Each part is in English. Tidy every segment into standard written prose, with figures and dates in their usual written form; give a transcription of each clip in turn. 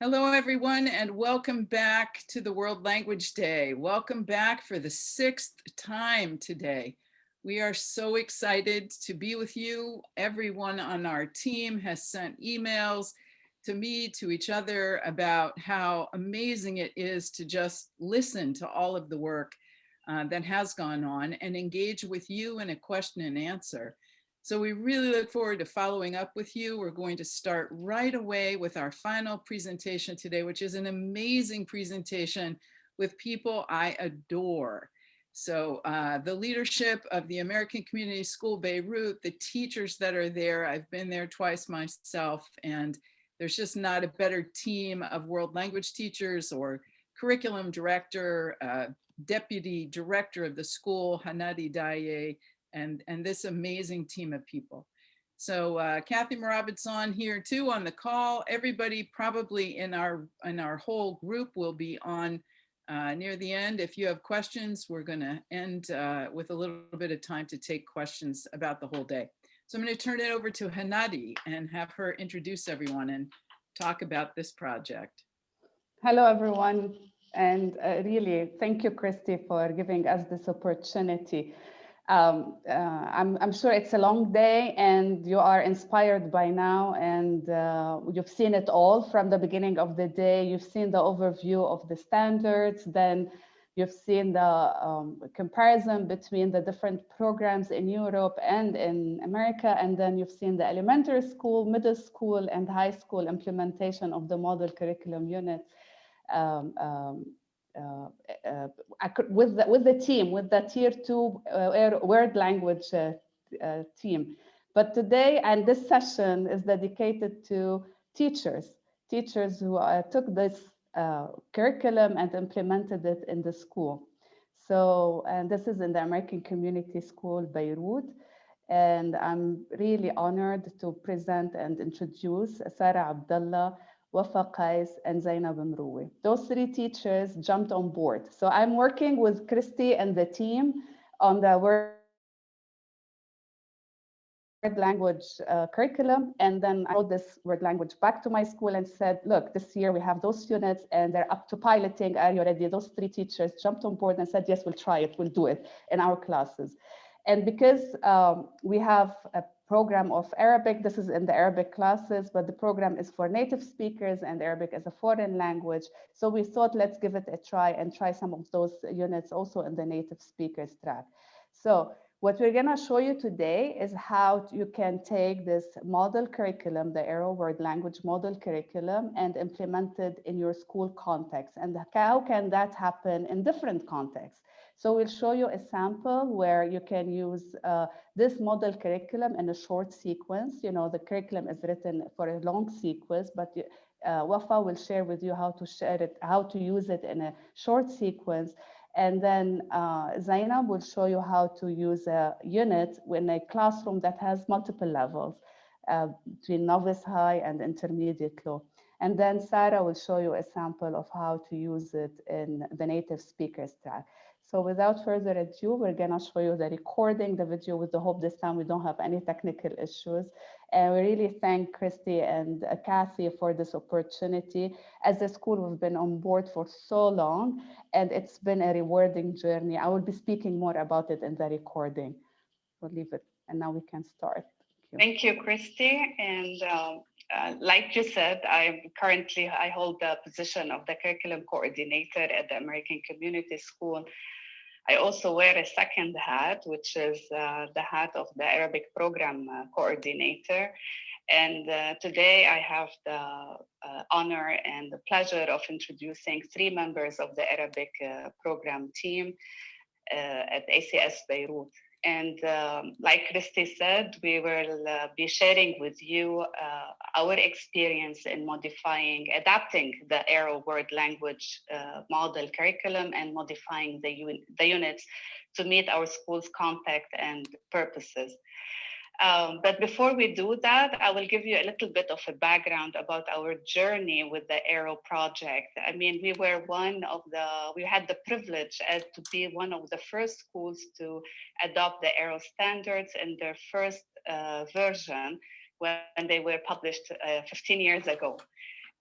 Hello, everyone, and welcome back to the World Language Day. Welcome back for the 6th time today. We are so excited to be with you. Everyone on our team has sent emails to me, to each other, about how amazing it is to just listen to all of the work that has gone on and engage with you in a question and answer. So we really look forward to following up with you. We're going to start right away with our final presentation today, which is an amazing presentation with people I adore. So the leadership of the American Community School Beirut, the teachers that are there, I've been there twice myself, and there's just not a better team of world language teachers or curriculum director, deputy director of the school, Hanadi Daye, and this amazing team of people. So Kathy Morabit's on here too on the call. Everybody probably in our whole group will be on near the end. If you have questions, we're going to end with a little bit of time to take questions about the whole day. So I'm going to turn it over to Hanadi and have her introduce everyone and talk about this project. Hello, everyone. And really, thank you, Christy, for giving us this opportunity. I'm sure it's a long day and you are inspired by now, and you've seen it all from the beginning of the day. You've seen the overview of the standards, then you've seen the comparison between the different programs in Europe and in America, and then you've seen the elementary school, middle school, and high school implementation of the model curriculum unit. With the team, with the tier 2 word language team. But today, and this session is dedicated to teachers who took this curriculum and implemented it in the school. So, and this is in the American Community School, Beirut. And I'm really honored to present and introduce Sarah Abdallah, Wafa Qais, and Zainab Mroui. Those 3 teachers jumped on board. So I'm working with Christy and the team on the word language curriculum. And then I brought this word language back to my school and said, look, this year we have those units and they're up to piloting. Are you ready? Those 3 teachers jumped on board and said, yes, we'll try it. We'll do it in our classes. And because we have a program of Arabic, this is in the Arabic classes, but the program is for native speakers and Arabic as a foreign language. So we thought, let's give it a try and try some of those units also in the native speakers track. So what we're gonna show you today is how you can take this model curriculum, the AERO word language model curriculum, and implement it in your school context. And how can that happen in different contexts? So we'll show you a sample where you can use this model curriculum in a short sequence. You know, the curriculum is written for a long sequence, but Wafa will share with you how to share it, how to use it in a short sequence. And then Zainab will show you how to use a unit in a classroom that has multiple levels between novice high and intermediate low. And then Sarah will show you a sample of how to use it in the native speakers track. So without further ado, we're gonna show you the recording, the video, with the hope this time we don't have any technical issues. And we really thank Christy and Kathy for this opportunity. As a school, we've been on board for so long, and it's been a rewarding journey. I will be speaking more about it in the recording. We'll leave it, and now we can start. Thank you, Christy. And like you said, I hold the position of the curriculum coordinator at the American Community School. I also wear a second hat, which is the hat of the Arabic program coordinator. And today I have the honor and the pleasure of introducing 3 members of the Arabic program team at ACS Beirut. And like Christy said, we will be sharing with you our experience in adapting the AERO word language model curriculum and modifying the units to meet our school's context and purposes. But before we do that, I will give you a little bit of a background about our journey with the AERO project. I mean, we had the privilege to be one of the first schools to adopt the AERO standards in their first version when they were published 15 years ago.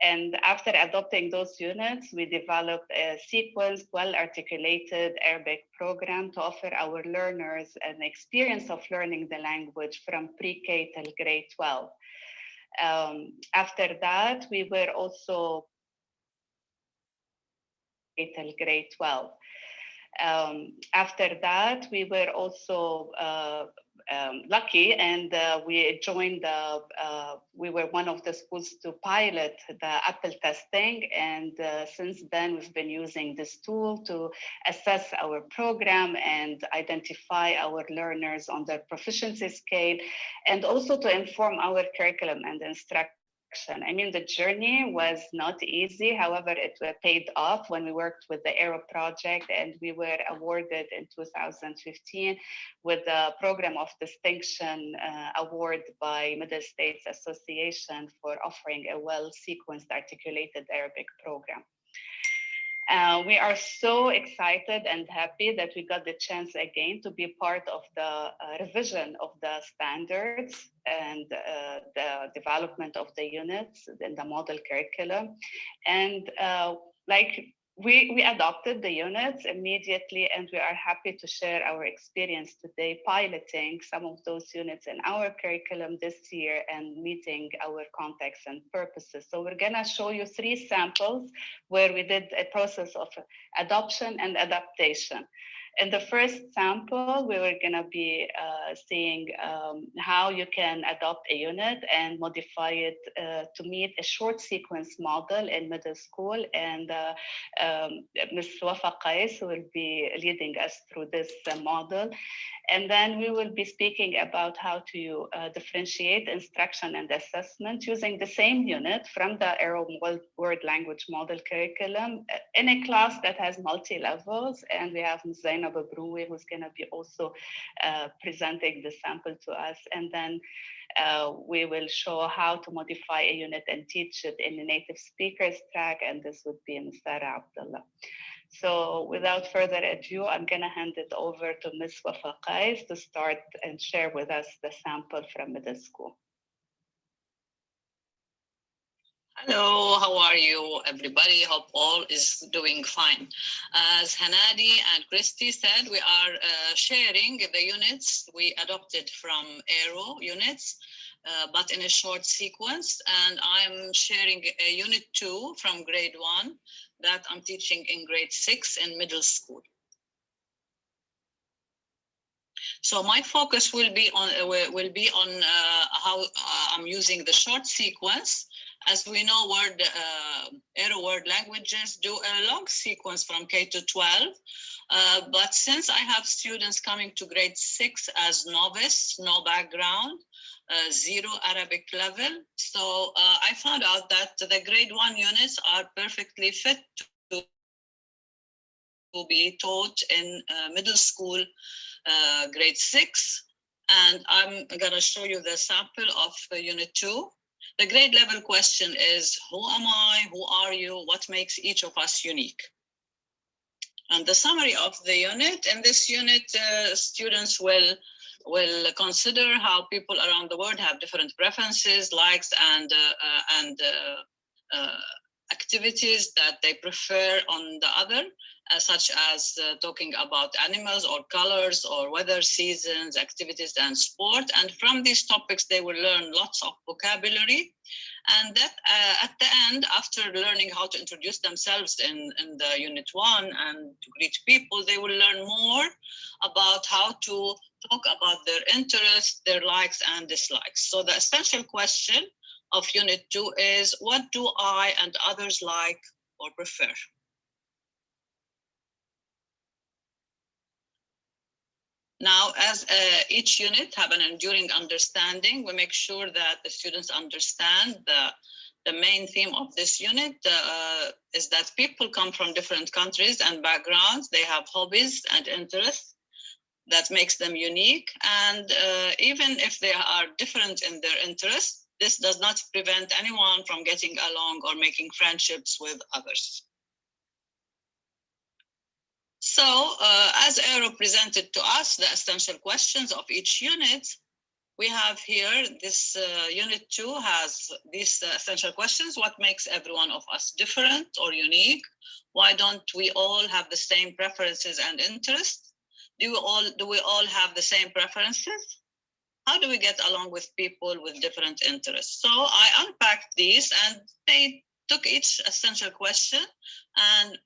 And after adopting those units, we developed a sequenced, well-articulated Arabic program to offer our learners an experience of learning the language from pre-K till grade 12. After that, we were also till grade 12. After that, we were also lucky, and we joined we were one of the schools to pilot the Apple testing. And since then, we've been using this tool to assess our program and identify our learners on their proficiency scale, and also to inform our curriculum and instruction. I mean, the journey was not easy. However, it paid off when we worked with the AERO project, and we were awarded in 2015 with the Program of Distinction Award by Middle States Association for offering a well-sequenced, articulated Arabic program. We are so excited and happy that we got the chance again to be part of the revision of the standards and the development of the units in the model curriculum. And we adopted the units immediately, and we are happy to share our experience today piloting some of those units in our curriculum this year and meeting our contexts and purposes. So we're gonna show you 3 samples where we did a process of adoption and adaptation. In the first sample, we were gonna be seeing how you can adopt a unit and modify it to meet a short sequence model in middle school. And Ms. Wafa Qais will be leading us through this model. And then we will be speaking about how to differentiate instruction and assessment using the same unit from the AERO Word Language Model curriculum in a class that has multi-levels. And we have Ms. Zainab Abroui, who's going to be also presenting the sample to us. And then we will show how to modify a unit and teach it in the native speakers track. And this would be Ms. Sarah Abdullah. So without further ado, I'm going to hand it over to Ms. Wafa Qais to start and share with us the sample from middle school. Hello, how are you, everybody? Hope all is doing fine. As Hanadi and Christy said, we are sharing the units we adopted from AERO units, but in a short sequence. And I'm sharing a unit 2 from grade 1 that I'm teaching in grade 6 in middle school. So my focus will be on how I'm using the short sequence. As we know, AERO word languages do a long sequence from K to 12. But since I have students coming to grade 6 as novice, no background, 0 Arabic level, so I found out that the grade 1 units are perfectly fit to be taught in middle school, grade 6. And I'm gonna show you the sample of unit 2. The grade level question is, who am I, who are you, what makes each of us unique? And the summary of the unit, in this unit, students will consider how people around the world have different preferences, likes, and activities that they prefer on the other, such as talking about animals or colors or weather, seasons, activities, and sport. And from these topics, they will learn lots of vocabulary. And that at the end, after learning how to introduce themselves in the unit 1 and to greet people, they will learn more about how to talk about their interests, their likes and dislikes. So the essential question of unit 2 is, what do I and others like or prefer? Now, as each unit have an enduring understanding, we make sure that the students understand the main theme of this unit is that people come from different countries and backgrounds. They have hobbies and interests that makes them unique. And even if they are different in their interests, this does not prevent anyone from getting along or making friendships with others. So as AERO presented to us the essential questions of each unit, we have here this unit 2 has these essential questions. What makes every one of us different or unique? Why don't we all have the same preferences and interests? Do we all have the same preferences? How do we get along with people with different interests? So I unpacked these, and they took each essential question and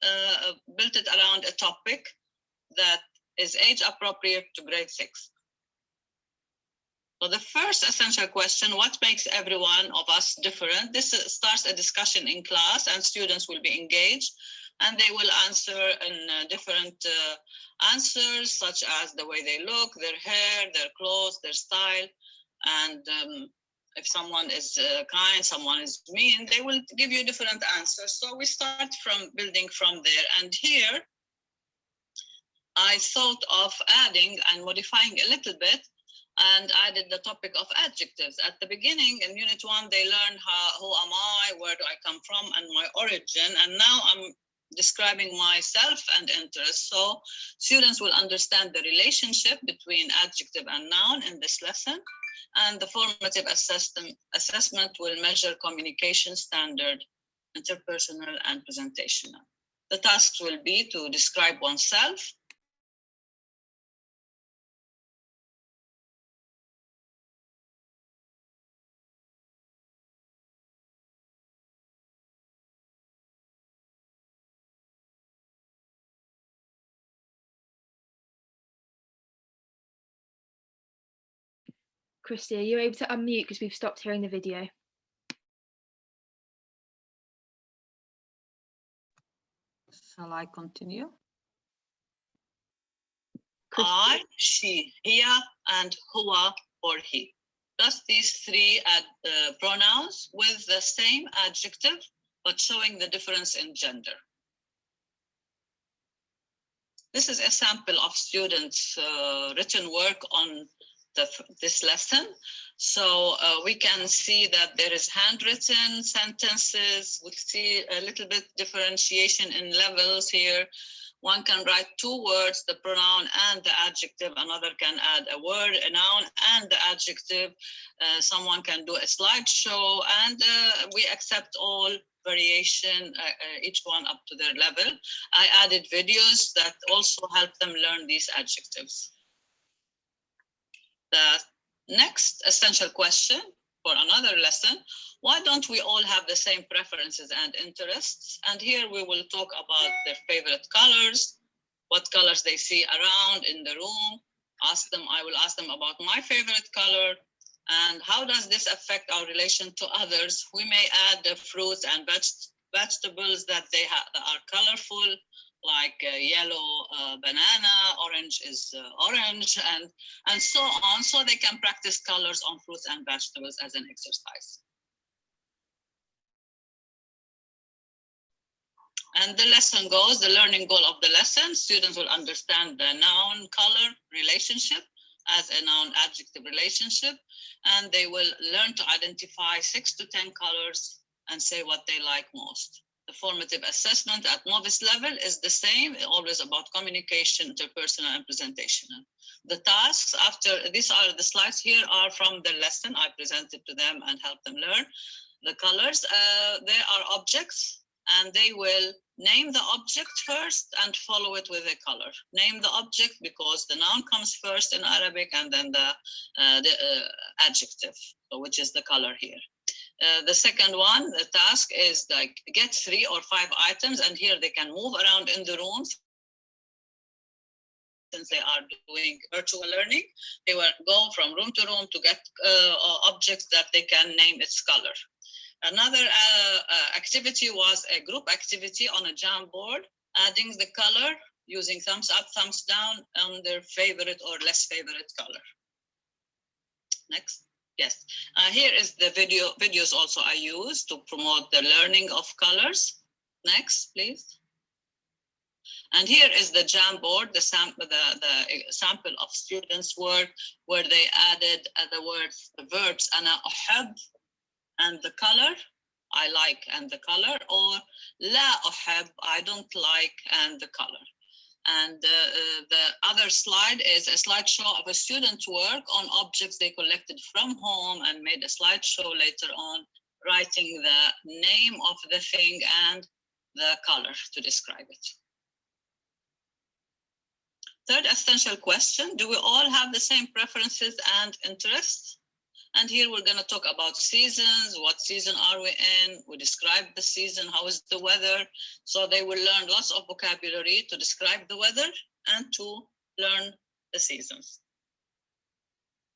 built it around a topic that is age appropriate to grade 6. So the first essential question, what makes every one of us different? This starts a discussion in class, and students will be engaged, and they will answer in different answers, such as the way they look, their hair, their clothes, their style. And if someone is kind, someone is mean, they will give you different answers. So we start from building from there. And here, I thought of adding and modifying a little bit, and added the topic of adjectives. At the beginning, in Unit 1, they learned who am I, where do I come from, and my origin. And now I'm describing myself and interest. So students will understand the relationship between adjective and noun in this lesson. And the formative assessment will measure communication standard, interpersonal, and presentational. The tasks will be to describe oneself, Christy, are you able to unmute because we've stopped hearing the video? Shall I continue? Christy. I, she, hiya, and huwa or he. Just these three pronouns with the same adjective, but showing the difference in gender. This is a sample of students' written work on this lesson. So we can see that there is handwritten sentences. We see a little bit differentiation in levels here. One can write 2 words, the pronoun and the adjective. Another can add a word, a noun, and the adjective. Someone can do a slideshow, and we accept all variation, each one up to their level. I added videos that also help them learn these adjectives. The next essential question for another lesson, why don't we all have the same preferences and interests? And here we will talk about their favorite colors, what colors they see around in the room. I will ask them about my favorite color, and how does this affect our relation to others? We may add the fruits and vegetables that are colorful, like yellow banana, orange is orange, and so on, so they can practice colors on fruits and vegetables as an exercise. And the lesson goes, the learning goal of the lesson, students will understand the noun color relationship as a noun adjective relationship, and they will learn to identify 6 to 10 colors and say what they like most. The formative assessment at novice level is the same, always about communication, interpersonal, and presentational. The tasks these are the slides here are from the lesson. I presented to them and helped them learn. The colors, they are objects, and they will name the object first and follow it with a color. Name the object because the noun comes first in Arabic, and then the adjective, which is the color here. The second one, the task is like get 3 or 5 items, and here they can move around in the room. Since they are doing virtual learning, they will go from room to room to get objects that they can name its color. Another activity was a group activity on a Jamboard, adding the color using thumbs up, thumbs down on their favorite or less favorite color. Next. Yes, here is the videos also I use to promote the learning of colors. Next, please. And here is the Jamboard, the sample of students' work, where they added the words, the verbs, ana uhab, and the color, I like, and the color, or la uhab, I don't like, and the color. And the other slide is a slideshow of a student's work on objects they collected from home and made a slideshow later on, writing the name of the thing and the color to describe it. Third essential question, do we all have the same preferences and interests? And here we're going to talk about seasons. What season are we in? We describe the season. How is the weather? So they will learn lots of vocabulary to describe the weather and to learn the seasons.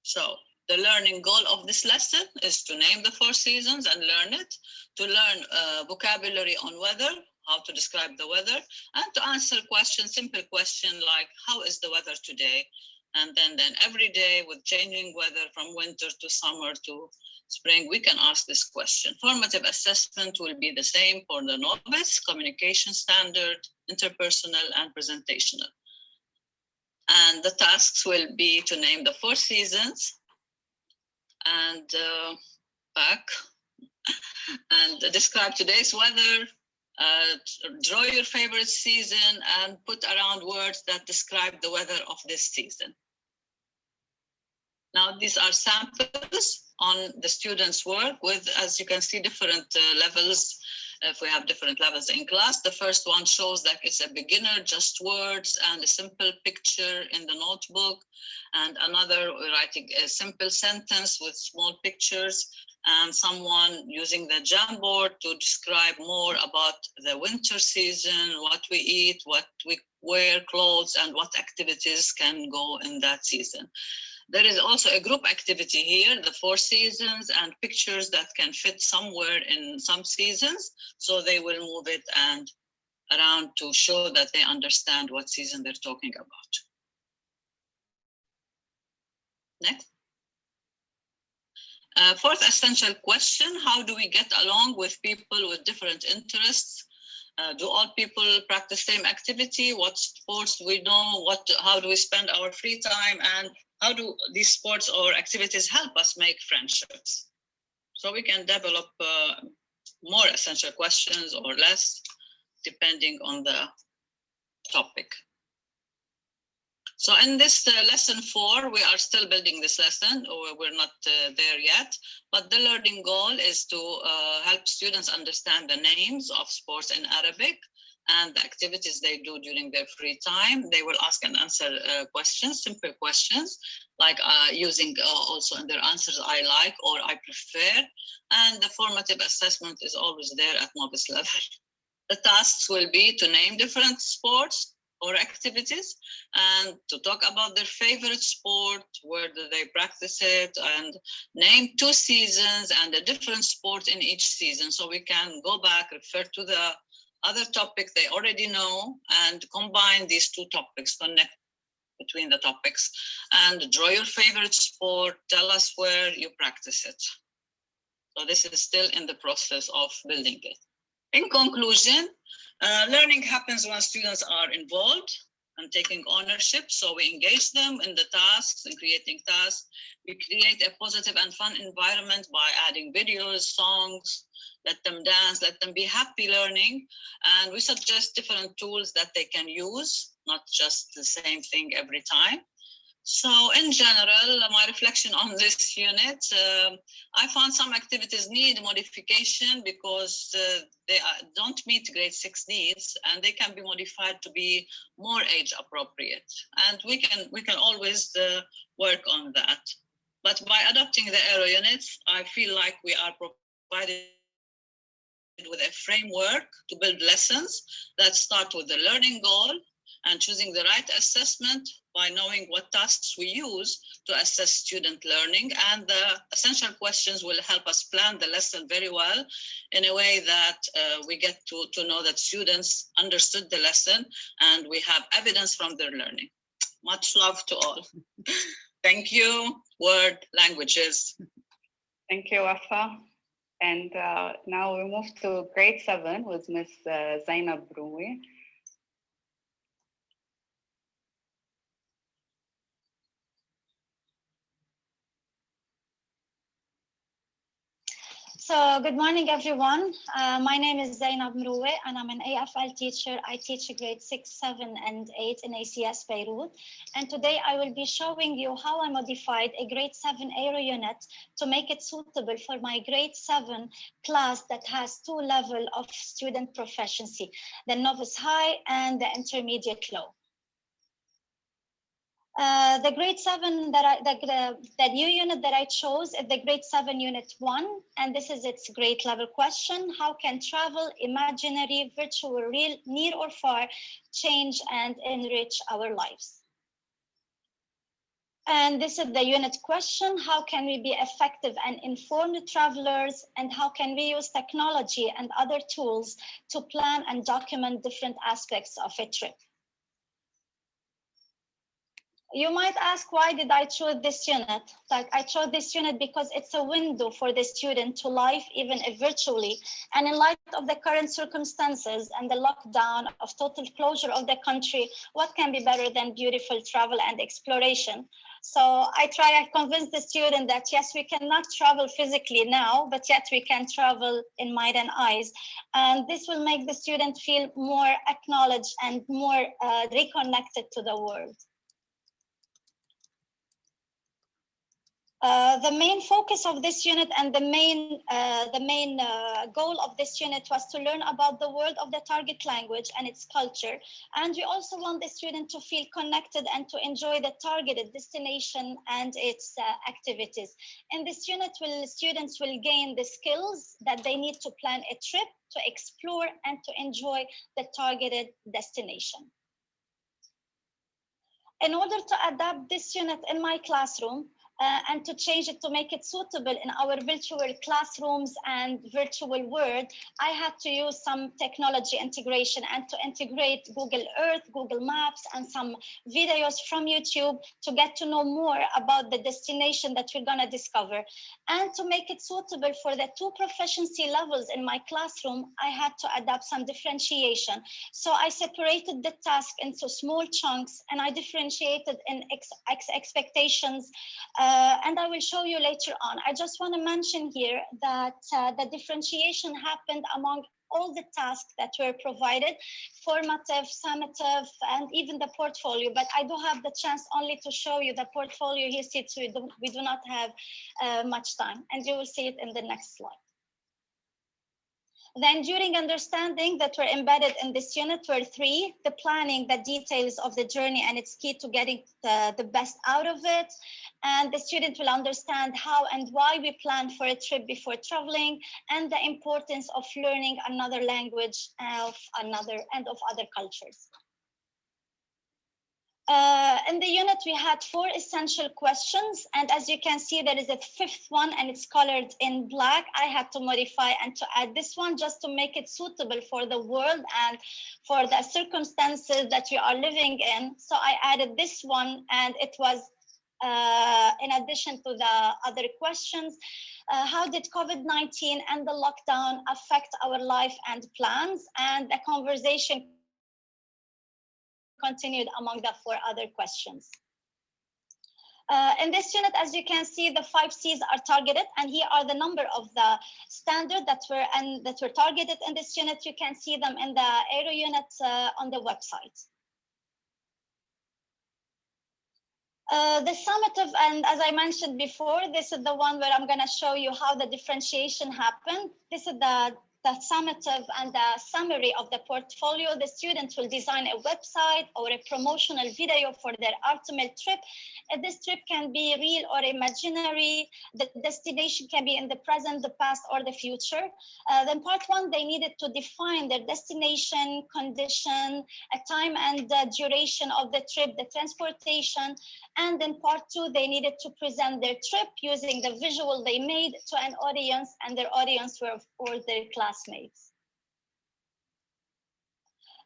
So the learning goal of this lesson is to name the 4 seasons and learn it, to learn vocabulary on weather, how to describe the weather, and to answer questions, simple questions like, how is the weather today? And then every day with changing weather from winter to summer to spring, we can ask this question. Formative assessment will be the same for the novice, communication standard, interpersonal, and presentational. And the tasks will be to name the 4 seasons and back and describe today's weather, draw your favorite season and put around words that describe the weather of this season. Now, these are samples on the students' work with, as you can see, different levels. If we have different levels in class, the first one shows that it's a beginner, just words and a simple picture in the notebook. And another writing a simple sentence with small pictures, and someone using the Jamboard to describe more about the winter season, what we eat, what we wear, clothes, and what activities can go in that season. There is also a group activity here, the 4 seasons and pictures that can fit somewhere in some seasons. So they will move it and around to show that they understand what season they're talking about. Next. Fourth essential question, how do we get along with people with different interests? Do all people practice same activity? What sports do we know? How do we spend our free time? And how do these sports or activities help us make friendships? So we can develop more essential questions or less, depending on the topic. So in this lesson 4, we are still building this lesson, or we're not there yet, but the learning goal is to help students understand the names of sports in Arabic and the activities they do during their free time. They will ask and answer questions, simple questions, like using also in their answers, I like or I prefer. And the formative assessment is always there at novice level. The tasks will be to name different sports or activities and to talk about their favorite sport, where do they practice it, and name 2 seasons and a different sport in each season. So we can go back, refer to the other topic they already know and combine these 2 topics, connect between the topics, and draw your favorite sport, tell us where you practice it. So this is still in the process of building it. In conclusion, learning happens when students are involved and taking ownership. So we engage them in the tasks and creating tasks. We create a positive and fun environment by adding videos, songs, let them dance, let them be happy learning. And we suggest different tools that they can use, not just the same thing every time. So in general, my reflection on this unit, I found some activities need modification because they don't meet grade 6 needs, and they can be modified to be more age appropriate. And we can always work on that. But by adopting the AERO units, I feel like we are provided with a framework to build lessons that start with the learning goal and choosing the right assessment by knowing what tasks we use to assess student learning. And the essential questions will help us plan the lesson very well in a way that we get to know that students understood the lesson and we have evidence from their learning. Much love to all. Thank you, Word Languages. Thank you, Wafa. And now we move to grade 7 with Ms. Zainab Broui. So good morning, everyone. My name is Zainab Mrouwe, and I'm an AFL teacher. I teach grade 6, 7, and 8 in ACS Beirut. And today I will be showing you how I modified a grade 7 AERO unit to make it suitable for my grade 7 class that has 2 levels of student proficiency, the novice high and the intermediate low. The grade 7 the new unit that I chose is the grade 7 unit 1, and this is its grade level question. How can travel, imaginary, virtual, real, near or far, change and enrich our lives? And this is the unit question. How can we be effective and informed travelers, and how can we use technology and other tools to plan and document different aspects of a trip? You might ask, why did I choose this unit? Like, I chose this unit because it's a window for the student to life, even if virtually. And in light of the current circumstances and the lockdown of total closure of the country, what can be better than beautiful travel and exploration? So I convince the student that yes, we cannot travel physically now, but yet we can travel in mind and eyes. And this will make the student feel more acknowledged and more reconnected to the world. The main focus of this unit and the main goal of this unit was to learn about the world of the target language and its culture. And we also want the student to feel connected and to enjoy the targeted destination and its activities. In this unit, students will gain the skills that they need to plan a trip, to explore, and to enjoy the targeted destination. In order to adapt this unit in my classroom, and to change it to make it suitable in our virtual classrooms and virtual world, I had to use some technology integration and to integrate Google Earth, Google Maps, and some videos from YouTube to get to know more about the destination that we're gonna discover. And to make it suitable for the 2 proficiency levels in my classroom, I had to adapt some differentiation. So I separated the task into small chunks, and I differentiated in expectations, and I will show you later on. I just want to mention here that the differentiation happened among all the tasks that were provided, formative, summative, and even the portfolio. But I do have the chance only to show you the portfolio here, since we do not have much time, and you will see it in the next slide. The enduring understanding that were embedded in this unit were 3: the planning, the details of the journey, and it's key to getting the best out of it. And the student will understand how and why we plan for a trip before traveling, and the importance of learning another language of other cultures. In the unit, we had 4 essential questions, and as you can see, there is a 5th one, and it's colored in black. I had to modify and to add this one just to make it suitable for the world and for the circumstances that we are living in. So I added this one, and it was in addition to the other questions. How did COVID-19 and the lockdown affect our life and plans? And the conversation continued among the 4 other questions. In this unit, as you can see, the 5 C's are targeted, and here are the number of the standard that were targeted in this unit. You can see them in the AERO unit on the website. The summative, and as I mentioned before, this is the one where I'm going to show you how the differentiation happened. This is the summative and the summary of the portfolio. The students will design a website or a promotional video for their ultimate trip. This trip can be real or imaginary. The destination can be in the present, the past, or the future. Then part 1, they needed to define their destination, condition, a time and the duration of the trip, the transportation. And then part 2, they needed to present their trip using the visual they made to an audience, and their audience were, of course, their classmates.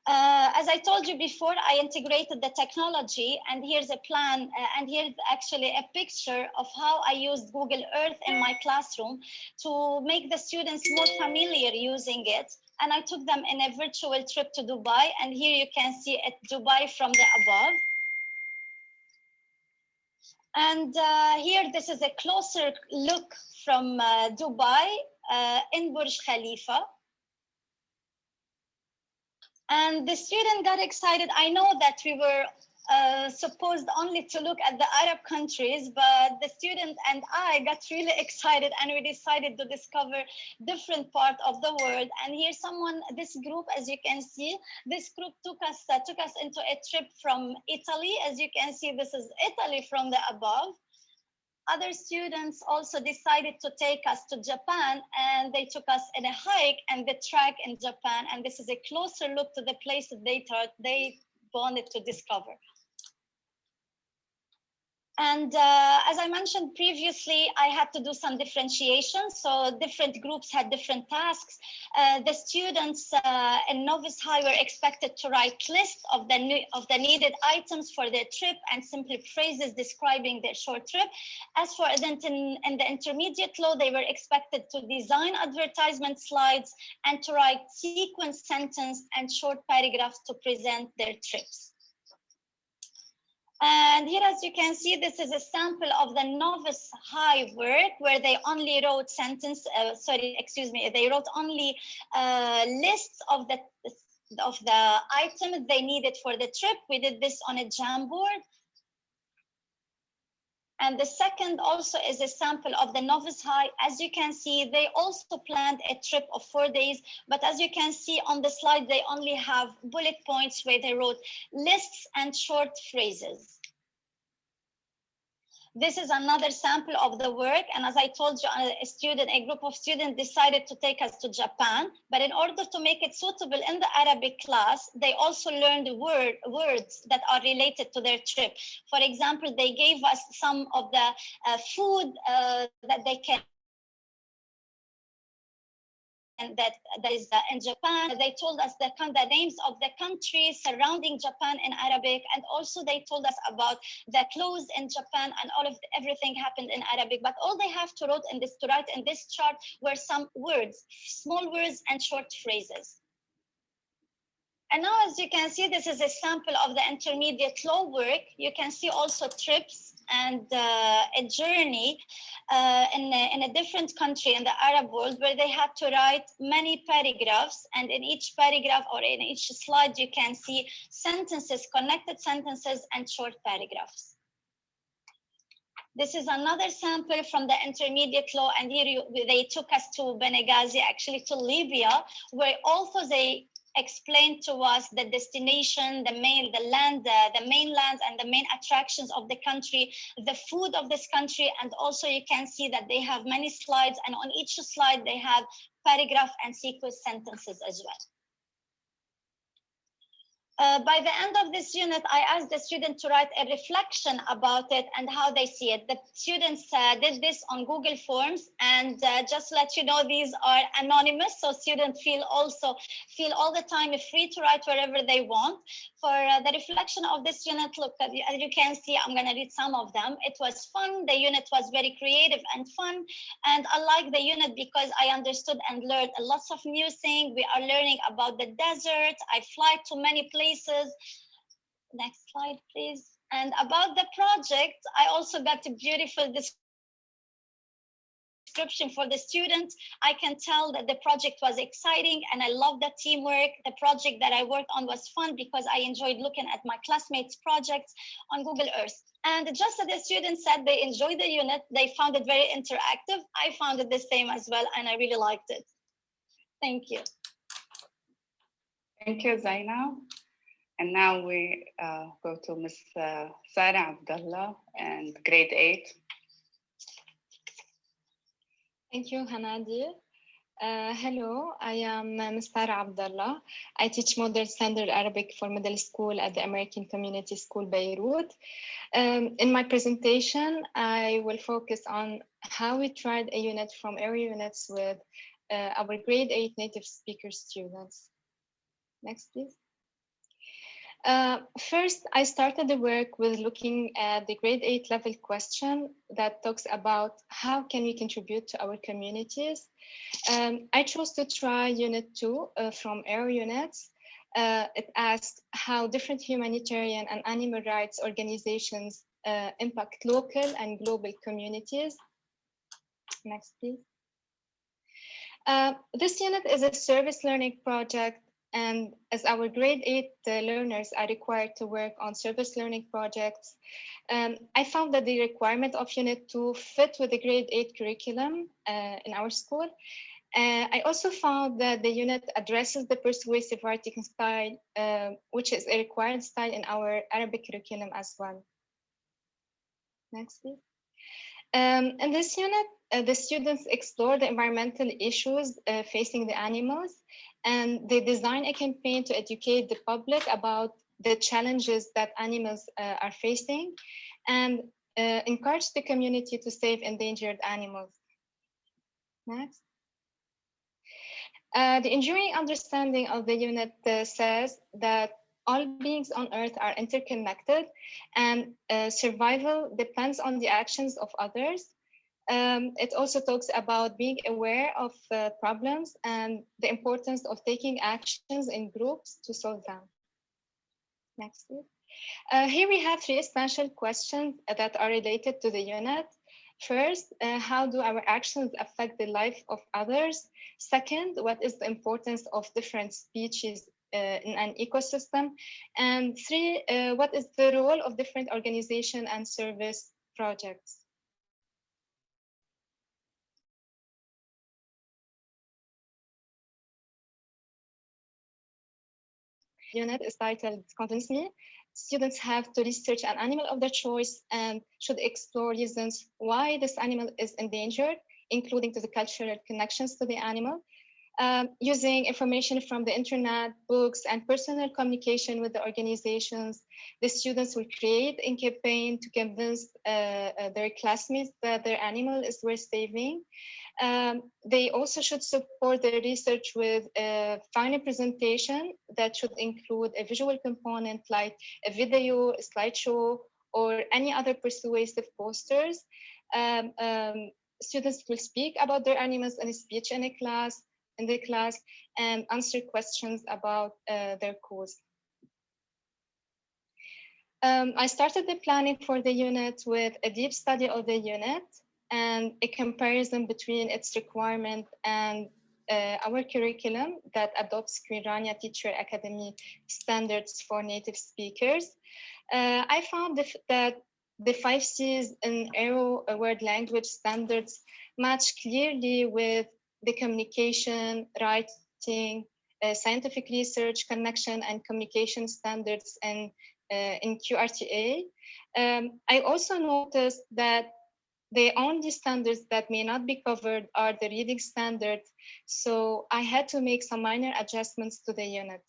As I told you before, I integrated the technology, and here's a plan, and here's actually a picture of how I used Google Earth in my classroom to make the students more familiar using it. And I took them in a virtual trip to Dubai, and here you can see Dubai from the above. And here, this is a closer look from Dubai. in Burj Khalifa. And the student got excited. I know that we were supposed only to look at the Arab countries, but the student and I got really excited and we decided to discover different part of the world. And here this group, as you can see, this group took us into a trip from Italy. As you can see, this is Italy from the above. Other students also decided to take us to Japan, and they took us in a hike and the track in Japan. And this is a closer look to the place that they thought they wanted to discover. And as I mentioned previously, I had to do some differentiation. So different groups had different tasks. The students in novice high were expected to write lists of the needed items for their trip and simple phrases describing their short trip. As for in the intermediate low, they were expected to design advertisement slides and to write sequence sentence and short paragraphs to present their trips. And here, as you can see, this is a sample of the novice high work where they only wrote they wrote only lists of the items they needed for the trip. We did this on a Jamboard. And the second also is a sample of the novice high. As you can see, they also planned a trip of 4 days, but as you can see on the slide, they only have bullet points where they wrote lists and short phrases. This is another sample of the work. And as I told you, a group of students decided to take us to Japan. But in order to make it suitable in the Arabic class, they also learned words that are related to their trip. For example, they gave us some of the food that they can that is in Japan. They told us the names of the countries surrounding Japan in Arabic, and also they told us about the clothes in Japan, and everything happened in Arabic. But all they have to write in this chart were some words, small words and short phrases. And now, as you can see, this is a sample of the intermediate low work. You can see also trips and a journey in a different country in the Arab world where they had to write many paragraphs. And in each paragraph or in each slide, you can see sentences, connected sentences and short paragraphs. This is another sample from the intermediate law. And here they took us to Benghazi, actually to Libya, where also they explained to us the destination, the mainland and the main attractions of the country, the food of this country, and also you can see that they have many slides, and on each slide they have paragraph and sequence sentences as well. By the end of this unit, I asked the student to write a reflection about it and how they see it. The students did this on Google Forms, and just to let you know, these are anonymous, so students feel all the time free to write wherever they want. For the reflection of this unit, look, as you can see, I'm going to read some of them. It was fun. The unit was very creative and fun, and I like the unit because I understood and learned lots of new things. We are learning about the desert. I fly to many places. Next slide, please. And about the project, I also got a beautiful description for the students. I can tell that the project was exciting and I love the teamwork. The project that I worked on was fun because I enjoyed looking at my classmates' projects on Google Earth. And just as the students said they enjoyed the unit, they found it very interactive. I found it the same as well, and I really liked it. Thank you. Thank you, Zainab. And now we go to Ms. Sarah Abdullah and grade 8. Thank you, Hanadi. Hello, I am Ms. Sarah Abdullah. I teach Modern Standard Arabic for middle school at the American Community School, Beirut. In my presentation, I will focus on how we tried a unit from AERO units with our grade 8 native speaker students. Next, please. First, I started the work with looking at the grade 8 level question that talks about how can we contribute to our communities. I chose to try unit 2 from AERO units. It asked how different humanitarian and animal rights organizations impact local and global communities. Next, please. This unit is a service learning project, and as our grade 8 learners are required to work on service learning projects, I found that the requirement of Unit 2 fit with the grade 8 curriculum in our school. I also found that the unit addresses the persuasive writing style, which is a required style in our Arabic curriculum as well. Next, please. In this unit, the students explore the environmental issues facing the animals, and they design a campaign to educate the public about the challenges that animals are facing, and encourage the community to save endangered animals. Next. The enduring understanding of the unit says that all beings on Earth are interconnected, and survival depends on the actions of others. It also talks about being aware of problems and the importance of taking actions in groups to solve them. Next, please. Here we have 3 essential questions that are related to the unit. First, how do our actions affect the life of others? Second, what is the importance of different species in an ecosystem? And 3, what is the role of different organization and service projects? Unit is titled Convince Me. Students have to research an animal of their choice and should explore reasons why this animal is endangered, including to the cultural connections to the animal. Using information from the internet, books, and personal communication with the organizations, the students will create a campaign to convince their classmates that their animal is worth saving. They also should support the research with a final presentation that should include a visual component like a video, a slideshow, or any other persuasive posters. Students will speak about their animals in a speech in the class and answer questions about their cause. I started the planning for the unit with a deep study of the unit and a comparison between its requirement and our curriculum that adopts Quirania Teacher Academy standards for native speakers. I found that the 5 C's in AERO word language standards match clearly with the communication, writing, scientific research, connection, and communication standards in QRTA. I also noticed that the only standards that may not be covered are the reading standards, so I had to make some minor adjustments to the unit.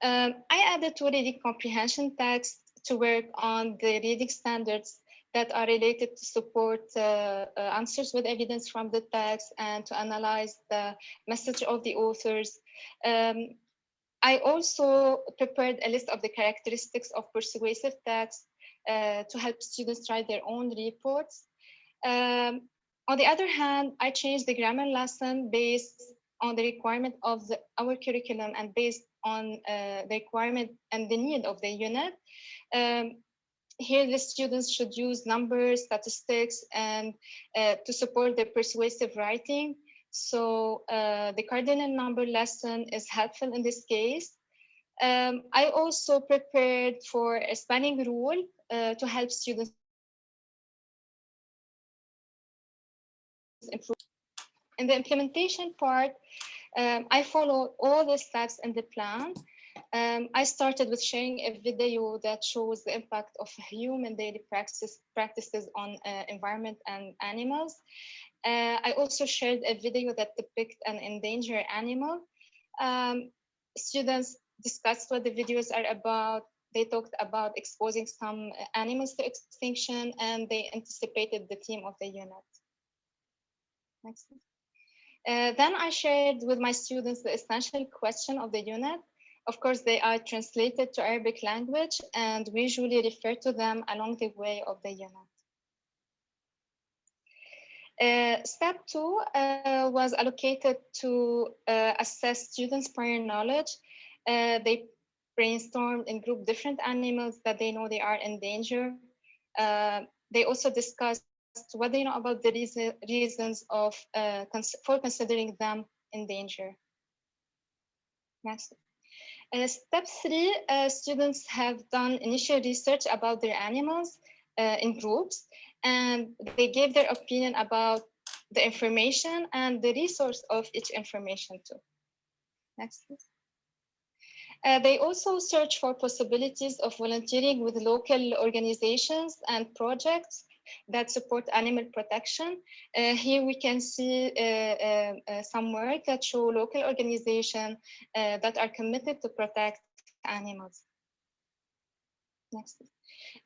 I added 2 reading comprehension texts to work on the reading standards that are related to support answers with evidence from the text and to analyze the message of the authors. I also prepared a list of the characteristics of persuasive text to help students write their own reports. On the other hand, I changed the grammar lesson based on the requirement of our curriculum and based on the requirement and the need of the unit. Here, the students should use numbers, statistics, and to support their persuasive writing. So the cardinal number lesson is helpful in this case. I also prepared for a spanning rule to help students improve. In the implementation part, I followed all the steps in the plan. I started with sharing a video that shows the impact of human daily practices on environment and animals. I also shared a video that depicts an endangered animal. Students discussed what the videos are about. They talked about exposing some animals to extinction, and they anticipated the theme of the unit. Next. Then I shared with my students the essential question of the unit. Of course, they are translated to Arabic language, and we usually refer to them along the way of the unit. Step 2 was allocated to assess students' prior knowledge. They brainstormed and grouped different animals that they know they are in danger. They also discussed what they know about the reasons of for considering them in danger. Next. Step 3, students have done initial research about their animals in groups, and they gave their opinion about the information and the resource of each information too. Next, please. They also search for possibilities of volunteering with local organizations and projects that support animal protection. Here we can see some work that show local organizations that are committed to protect animals. Next.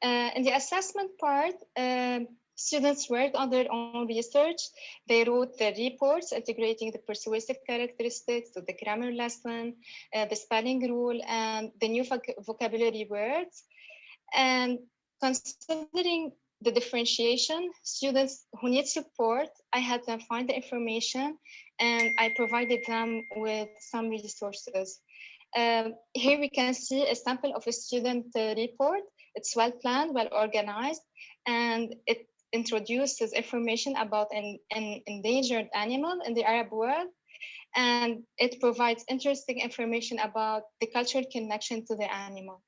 In the assessment part, students worked on their own research. They wrote the reports integrating the persuasive characteristics, so the grammar lesson, the spelling rule, and the new vocabulary words. And considering the differentiation, students who need support, I had them find the information and I provided them with some resources. Here we can see a sample of a student report. It's well planned, well organized, and it introduces information about an endangered animal in the Arab world, and it provides interesting information about the cultural connection to the animal.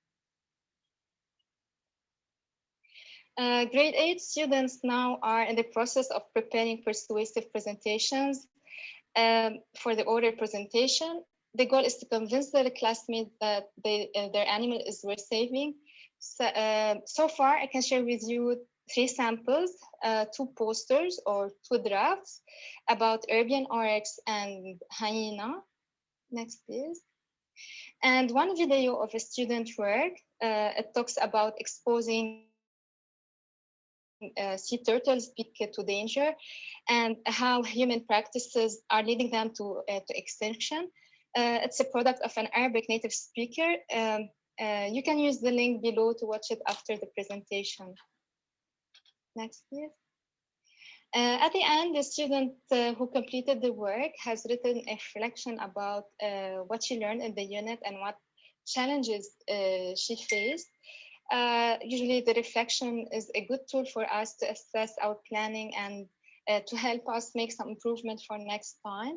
Grade 8 students now are in the process of preparing persuasive presentations for the oral presentation. The goal is to convince their classmates that their animal is worth saving. So far, I can share with you 3 samples, 2 posters or 2 drafts about Arabian oryx and hyena. Next, please. And 1 video of a student work. It talks about exposing sea turtles to danger and how human practices are leading them to extinction. It's a product of an Arabic native speaker. You can use the link below to watch it after the presentation. Next, please. At the end, the student who completed the work has written a reflection about what she learned in the unit and what challenges she faced. Usually the reflection is a good tool for us to assess our planning and to help us make some improvement for next time.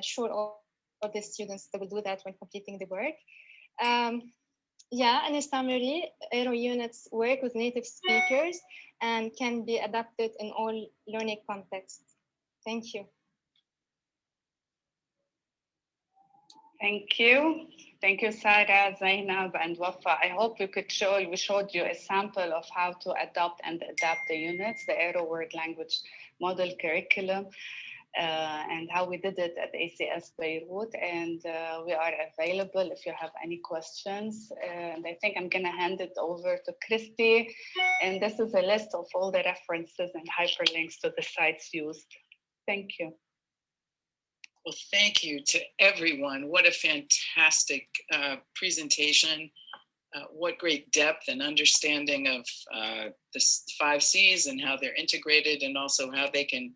Sure, all the students will do that when completing the work. Yeah, in a summary, AERO units work with native speakers and can be adapted in all learning contexts. Thank you. Thank you. Thank you, Sarah, Zainab, and Wafa. I hope we showed you a sample of how to adopt and adapt the units, the AERO Word Language Model Curriculum, and how we did it at ACS Beirut. And we are available if you have any questions. And I think I'm going to hand it over to Christy. And this is a list of all the references and hyperlinks to the sites used. Thank you. Well, thank you to everyone. What a fantastic presentation. What great depth and understanding of the 5 C's and how they're integrated, and also how they can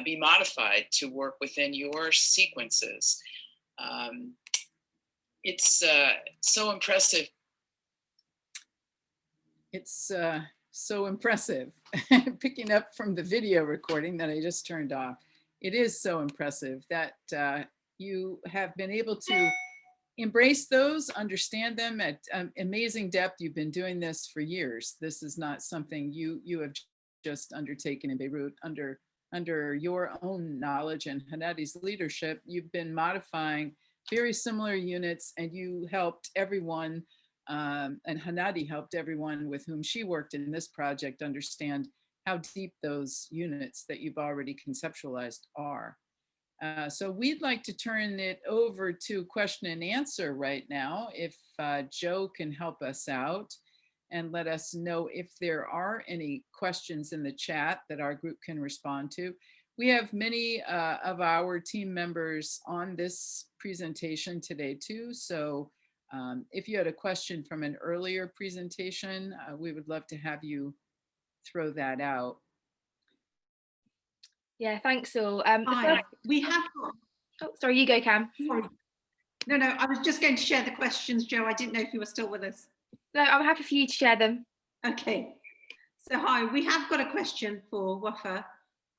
be modified to work within your sequences. It's so impressive. It's so impressive. Picking up from the video recording that I just turned off. It is so impressive that you have been able to embrace those, understand them at amazing depth. You've been doing this for years. This is not something you have just undertaken in Beirut under your own knowledge and Hanadi's leadership. You've been modifying very similar units, and you helped everyone, and Hanadi helped everyone with whom she worked in this project understand how deep those units that you've already conceptualized are. So we'd like to turn it over to question and answer right now, if Joe can help us out and let us know if there are any questions in the chat that our group can respond to. We have many of our team members on this presentation today too. So if you had a question from an earlier presentation, we would love to have you throw that out. Yeah, thanks all. We have got... Oh, sorry, you go, Cam. Sorry. No, I was just going to share the questions, Joe. I didn't know if you were still with us. No, I'm happy for you to share them. Okay. So hi, we have got a question for Wafa.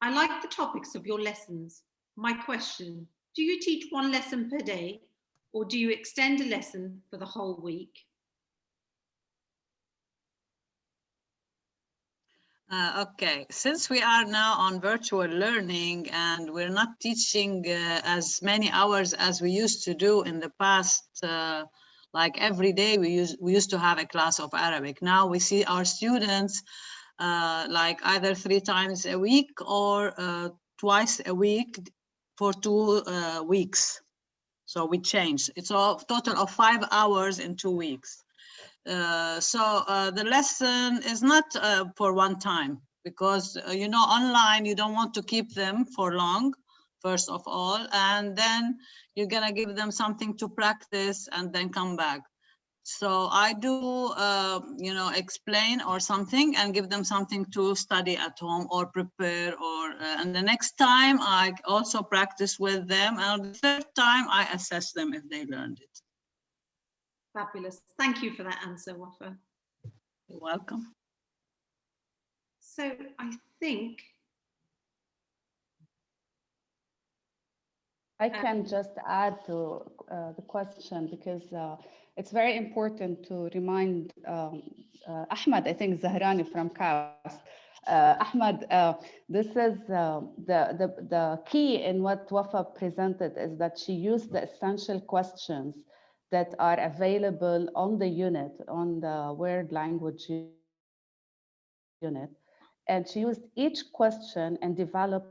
I like the topics of your lessons. My question, do you teach one lesson per day or do you extend a lesson for the whole week? Okay, since we are now on virtual learning and we're not teaching as many hours as we used to do in the past, like every day we used to have a class of Arabic. Now we see our students like either 3 times a week or twice a week for 2 weeks. So we changed. It's a total of 5 hours in 2 weeks. So the lesson is not for one time because, you know, online, you don't want to keep them for long, first of all, and then you're going to give them something to practice and then come back. So I do, you know, explain or something and give them something to study at home or prepare, or and the next time I also practice with them, and the third time I assess them if they learned it. Fabulous. Thank you for that answer, Wafa. You're welcome. So I think I can just add to the question because it's very important to remind Ahmed, I think Zahrani from CAS. Ahmed, this is the key in what Wafa presented is that she used the essential questions that are available on the unit, on the word language unit. And she used each question and developed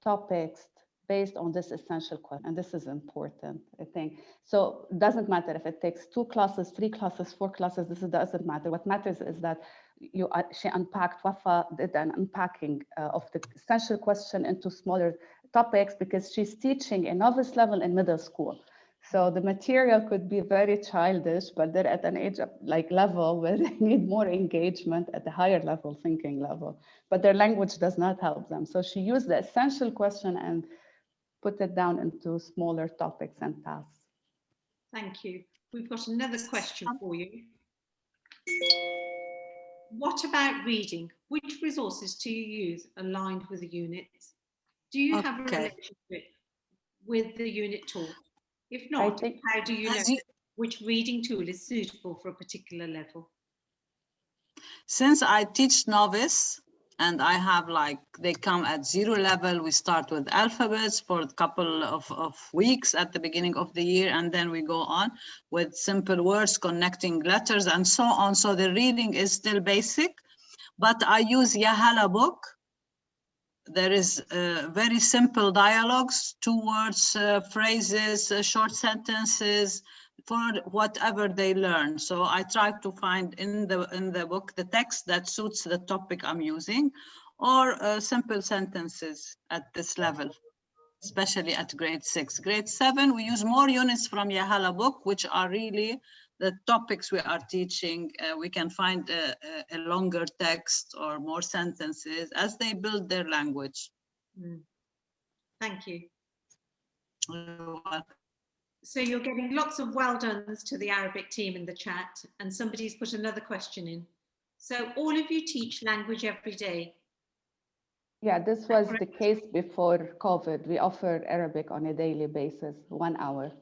topics based on this essential question. And this is important, I think. So it doesn't matter if it takes 2 classes, 3 classes, 4 classes, this doesn't matter. What matters is that she unpacked, Wafa did an unpacking of the essential question into smaller topics because she's teaching a novice level in middle school. So the material could be very childish, but they're at an age of like level where they need more engagement at the higher level thinking level, but their language does not help them. So she used the essential question and put it down into smaller topics and tasks. thank you. We've got another question for you. What about reading? Which resources do you use aligned with the units? Do you have a relationship with the unit tool? If not, how do you know which reading tool is suitable for a particular level? Since I teach novice and I have like, they come at 0 level, we start with alphabets for a couple of weeks at the beginning of the year, and then we go on with simple words, connecting letters and so on. So the reading is still basic, but I use Yahala book. There is very simple dialogues, 2 words, phrases, short sentences, for whatever they learn. So I try to find in the book the text that suits the topic I'm using, or simple sentences at this level, especially at grade 6. Grade 7, we use more units from Yahala book, which are really the topics we are teaching. We can find a longer text or more sentences as they build their language. Thank you. You're welcome. So you're getting lots of well dones to the Arabic team in the chat, and somebody's put another question in. So all of you teach language every day? Yeah, this was the case before COVID. We offered Arabic on a daily basis, 1 hour,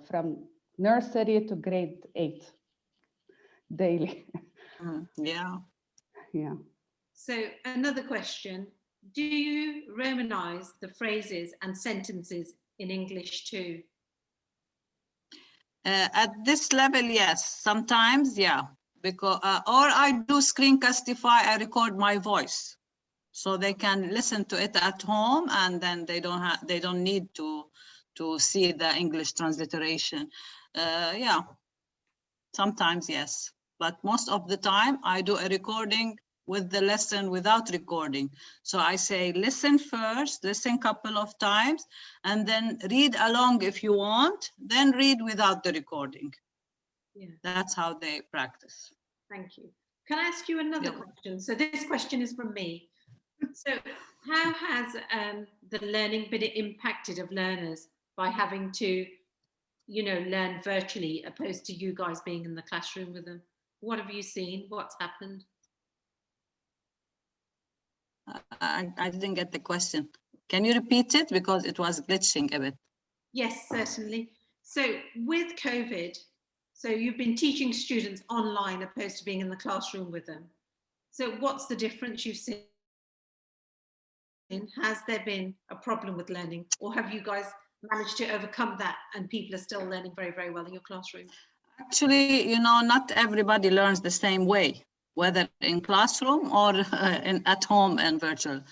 from nursery to grade 8, daily. Yeah. Yeah. So another question, do you Romanize the phrases and sentences in English too? At this level, yes. Sometimes, yeah. Because or I do screencastify. I record my voice, so they can listen to it at home, and then they don't need to see the English transliteration. Yeah. Sometimes, yes. But most of the time, I do a recording with the lesson without recording. So I say, listen first, listen a couple of times, and then read along if you want, then read without the recording. Yeah. That's how they practice. Thank you. Can I ask you another question? So this question is from me. So how has the learning been impacted of learners by having to, you know, learn virtually opposed to you guys being in the classroom with them? What have you seen? What's happened? I didn't get the question. Can you repeat it? Because it was glitching a bit. Yes, certainly. So with COVID, so you've been teaching students online opposed to being in the classroom with them. So what's the difference you've seen? Has there been a problem with learning, or have you guys managed to overcome that and people are still learning very, very well in your classroom? Actually, you know, not everybody learns the same way, whether in classroom or at home and virtual.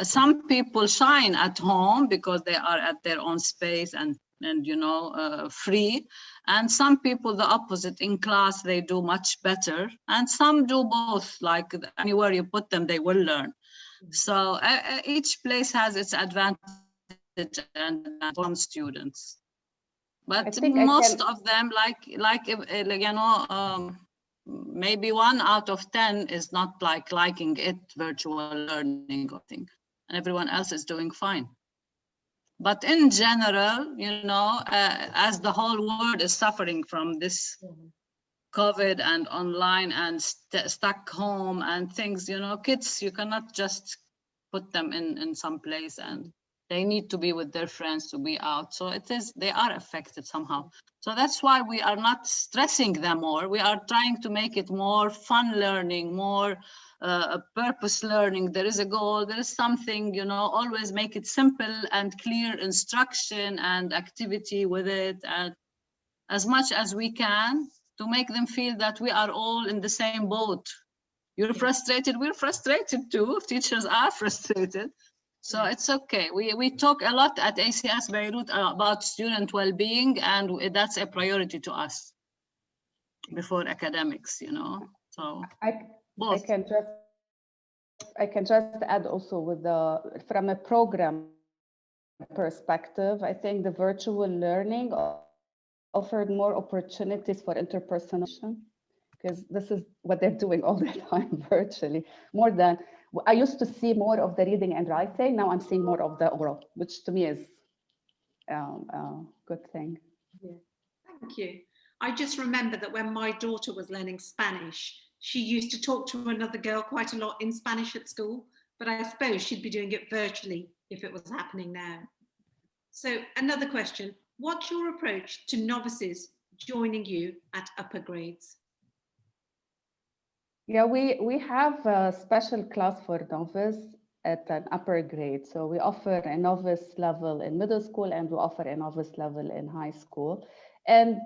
Some people shine at home because they are at their own space and you know, free. And some people, the opposite, in class, they do much better. And some do both, like anywhere you put them, they will learn. So each place has its advantage and from students. But most of them, like you know, maybe 1 out of 10 is not like liking it, virtual learning or thing, and everyone else is doing fine. But in general, you know, as the whole world is suffering from this COVID and online and stuck home and things, you know, kids, you cannot just put them in some place, and they need to be with their friends to be out. So they are affected somehow. So that's why we are not stressing them more. We are trying to make it more fun learning, more purpose learning. There is a goal, there is something, you know, always make it simple and clear instruction and activity with it, and as much as we can to make them feel that we are all in the same boat. You're frustrated, we're frustrated too. Teachers are frustrated. So it's okay. We talk a lot at ACS Beirut about student well-being, and that's a priority to us before academics, you know. So I can just add also with from a program perspective, I think the virtual learning offered more opportunities for interpersonal, because this is what they're doing all the time virtually. More than I used to see more of the reading and writing. Now I'm seeing more of the oral, which to me is a good thing. Yeah. Thank you. I just remember that when my daughter was learning Spanish, she used to talk to another girl quite a lot in Spanish at school, but I suppose she'd be doing it virtually if it was happening now. So another question, what's your approach to novices joining you at upper grades? Yeah, we have a special class for novice at an upper grade. So we offer a novice level in middle school and we offer a novice level in high school. And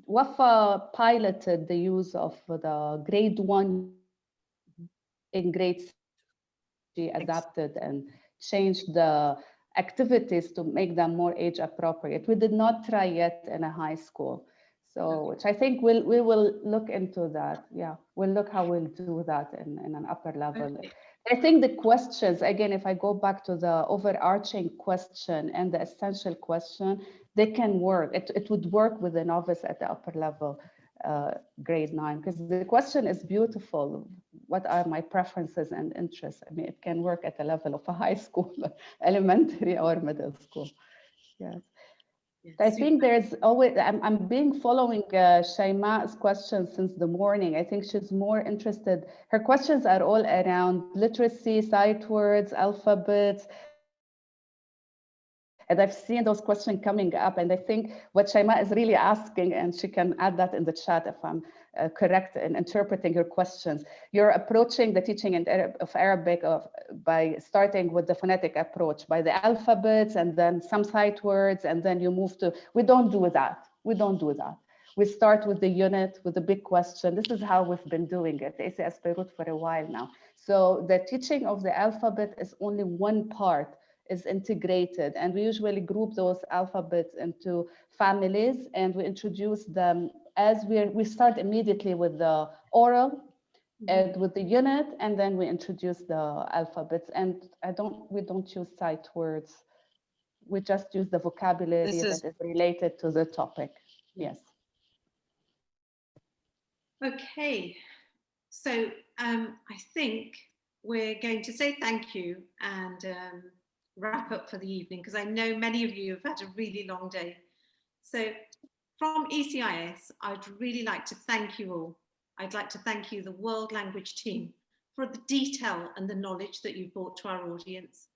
WAFA piloted the use of the grade 1 in grade C, adapted and changed the activities to make them more age appropriate. We did not try yet in a high school. So, which I think we will look into that. Yeah, we'll look how we'll do that in an upper level. Okay. I think the questions, again, if I go back to the overarching question and the essential question, they can work. It would work with the novice at the upper level, grade 9, because the question is beautiful. What are my preferences and interests? I mean, it can work at the level of a high school, elementary or middle school. Yes. Yes, I think there's always, I'm being following Shaima's questions since the morning. I think she's more interested. Her questions are all around literacy, sight words, alphabets. And I've seen those questions coming up. And I think what Shaima is really asking, and she can add that in the chat if I'm correct in interpreting your questions. You're approaching the teaching of Arabic by starting with the phonetic approach, by the alphabets and then some sight words, and then you move to, we don't do that. We don't do that. We start with the unit, with the big question. This is how we've been doing it, ACS Beirut, for a while now. So the teaching of the alphabet is only one part, is integrated, and we usually group those alphabets into families, and we introduce them as we start immediately with the oral and with the unit, and then we introduce the alphabets. And we don't use sight words. We just use the vocabulary that is related to the topic. Yes. Okay, so I think we're going to say thank you and wrap up for the evening, because I know many of you have had a really long day. So from ECIS, I'd really like to thank you all. I'd like to thank you, the World Language team, for for the detail and the knowledge that you've brought to our audience.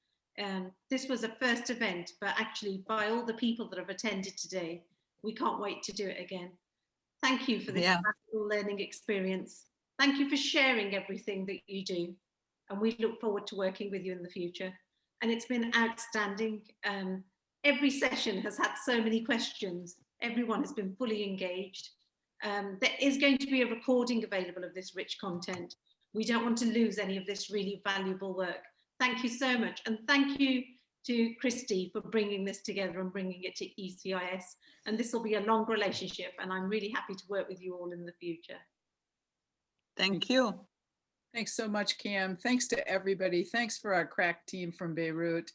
This was a first event, but actually by all the people that have attended today, we can't wait to do it again. Thank you for this valuable learning experience. Thank you for sharing everything that you do. And we look forward to working with you in the future. And it's been outstanding. Every session has had so many questions. Everyone has been fully engaged. There is going to be a recording available of this rich content. We don't want to lose any of this really valuable work. Thank you so much. And thank you to Christy for bringing this together and bringing it to ECIS. And this will be a long relationship, and I'm really happy to work with you all in the future. Thank you. Thanks so much, Cam. Thanks to everybody. Thanks for our crack team from Beirut.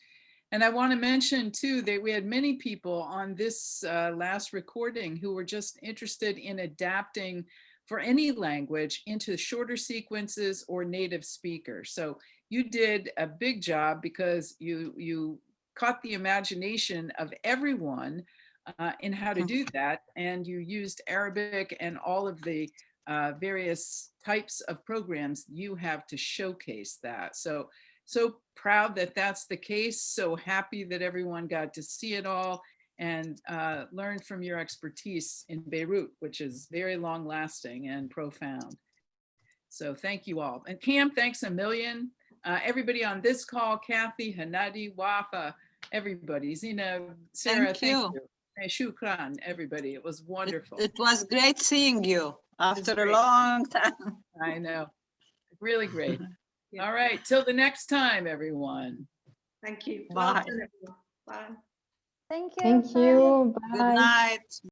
And I want to mention too that we had many people on this last recording who were just interested in adapting for any language into shorter sequences or native speakers. So you did a big job because you caught the imagination of everyone in how to do that. And you used Arabic and all of the various types of programs you have to showcase that. So proud that that's the case. So happy that everyone got to see it all and learn from your expertise in Beirut, which is very long lasting and profound. So thank you all. And Cam, thanks a million. Everybody on this call, Kathy, Hanadi, Wafa, everybody, Zina, Sarah, thank you. Shukran, everybody. It was wonderful. It was great seeing you after a long time. I know. Really great. All right. Till the next time, everyone. Thank you. Bye. Bye. Thank you. Thank you. Bye. Good night.